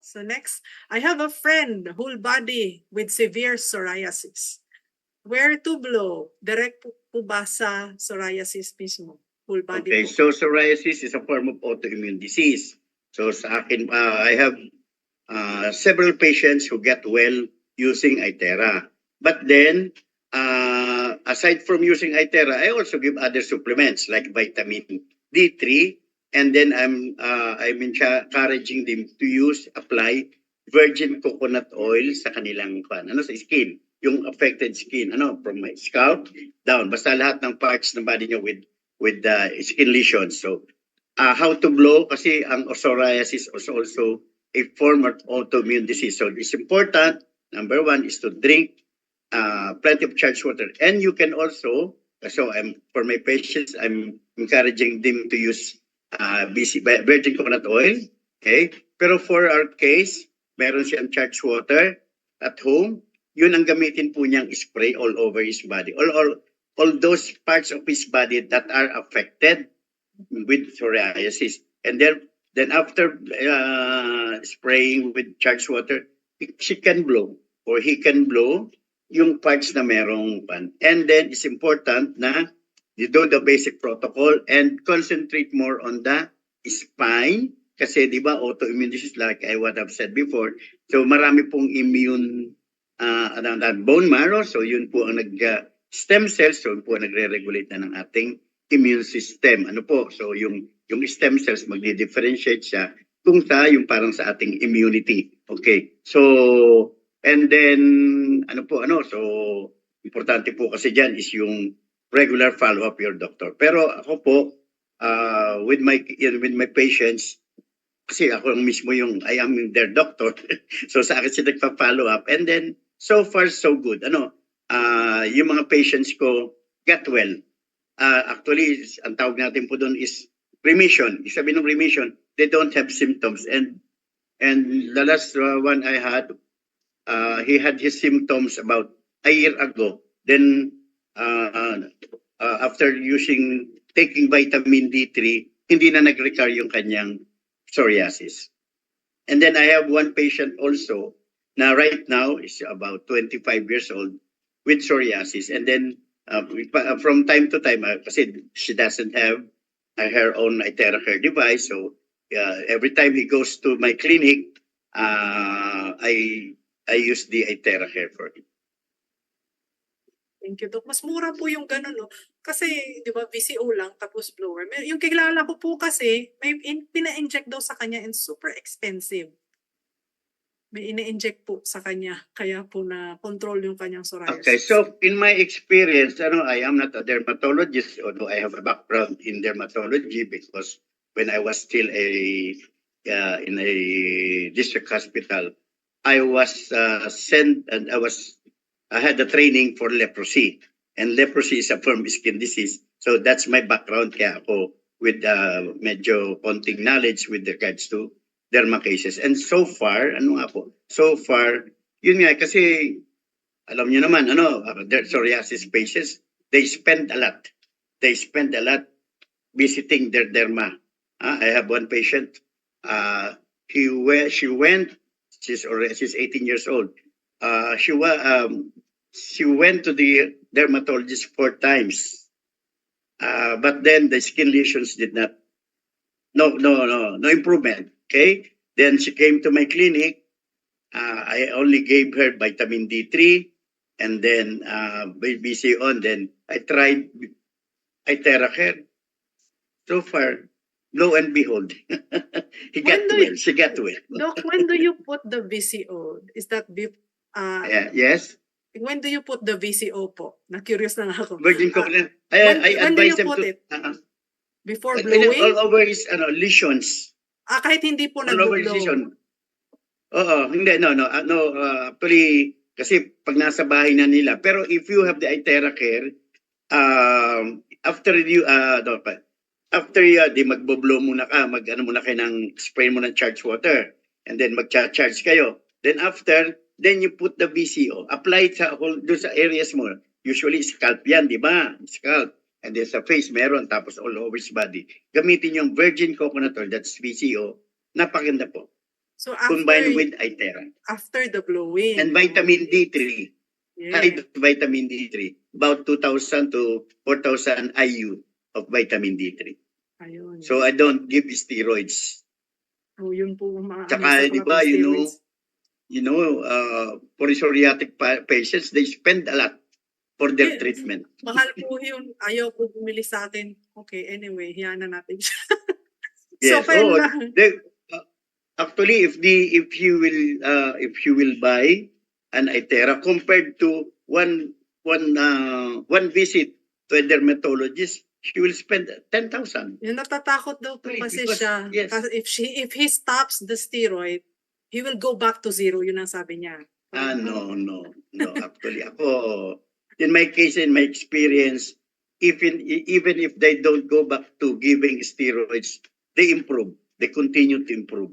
So next, I have a friend, whole body with severe psoriasis. Where to blow? Direct po ba sa psoriasis mismo? Whole body Okay, po. so psoriasis is a form of autoimmune disease. So sa akin, I have several patients who get well using Itera. But then, aside from using Itera, I also give other supplements like vitamin D3, and then I'm encouraging them to apply virgin coconut oil sa kanilang sa skin, yung affected skin, from my scalp down, basta lahat ng parts ng body niya with skin lesions. So, how to blow kasi ang psoriasis is also a form of autoimmune disease. So it's important, number one, is to drink plenty of charged water. And you can also, so for my patients, I'm encouraging them to use virgin coconut oil. Okay? Pero for our case, meron siyang charged water at home. Yun ang gamitin po niyang spray all over his body. All those parts of his body that are affected with psoriasis. And then after spraying with charged water, she can blow or he can blow yung parts na merong pan. And then it's important na you do the basic protocol and concentrate more on the spine kasi di ba autoimmune disease like what I've said before. So marami pong immune bone marrow, so yun po ang stem cells, so yun po ang nagre-regulate na ng ating immune system. Ano po? So yung stem cells magdi-differentiate siya kung yung parang sa ating immunity. Okay. So and then so importante po kasi diyan is yung regular follow up your doctor. Pero ako po with my patients kasi ako mismo I am their doctor. So sa akin sila nagpa-follow up and then so far so good. Yung mga patients ko get well. Actually, ang tawag natin po doon is remission. Sabi ng remission, they don't have symptoms. And the last one I had, he had his symptoms about a year ago. Then, after taking vitamin D3, hindi na nag-recur yung kanyang psoriasis. And then I have one patient also, na right now is about 25 years old with psoriasis. And then, from time to time, kasi she doesn't have her own Itera Care device, so every time he goes to my clinic, I use the Itera Care for him. Thank you, Doc. Mas mura po yung gano'n, no? Kasi, di ba, VCO lang, tapos blower. Yung kilala ko po kasi, may pina-inject daw sa kanya and super expensive. May ina-inject po sa kanya, kaya po na-control yung kanyang psoriasis. Okay, so in my experience, I am not a dermatologist, although I have a background in dermatology because when I was still in a district hospital, I was sent and I had a training for leprosy. And leprosy is a form of skin disease. So that's my background. Kaya ako with medyo konting knowledge with regards to derma cases. And so far, so far, yun nga, kasi alam niyo naman, psoriasis patients, they spend a lot. They spend a lot visiting their derma. I have one patient, she's 18 years old. She went to the dermatologist 4 times. But then the skin lesions did not, no improvement. Okay. Then she came to my clinic. I only gave her vitamin D3 and then BCO. Then I tried Itera Care. So far, lo and behold, she got well. Doc, when do you put the VCO? Is that yes. When do you put the VCO po? Na-curious na nga ako. Virgin coconut. I advise them to... Before blowing? All over is lesions. Kahit hindi po nag-blow. Oo, hindi, no. Actually, kasi pag nasa bahay na nila. Pero if you have the Itera Care, after you di magbo-blow muna ka, muna kayo ng spray mo ng charged water. And then mag-charge kayo. Then after, then you put the VCO. Apply sa doon sa areas mo. Usually scalp yan, di ba? Scalp. And then sa face meron, tapos all over his body. Gamitin yung virgin coconut oil, that's VCO. Napakaganda po. So after, combined with Itera. after the blowing. And vitamin D3, Yeah. high vitamin D3, about 2,000 to 4,000 IU of vitamin D3. Ayun. So I don't give steroids. Oh, yun po ang mga Tsaka, sa di ba, steroids. For psoriatic patients, they spend a lot for their Yes. treatment. Mahal po yun. Ayaw po bumili sa atin. Okay, anyway, hiyan na natin siya. Yes. So, Oh, kailangan. actually, if you will buy an Itera compared to one visit to a dermatologist, she will spend 10,000. Yung natatakot daw po Actually, kasi because- siya. yes. Kasi if he stops the steroid, he will go back to zero. Yun ang sabi niya. No. Actually, in my case, in my experience, even if they don't go back to giving steroids, they improve. They continue to improve.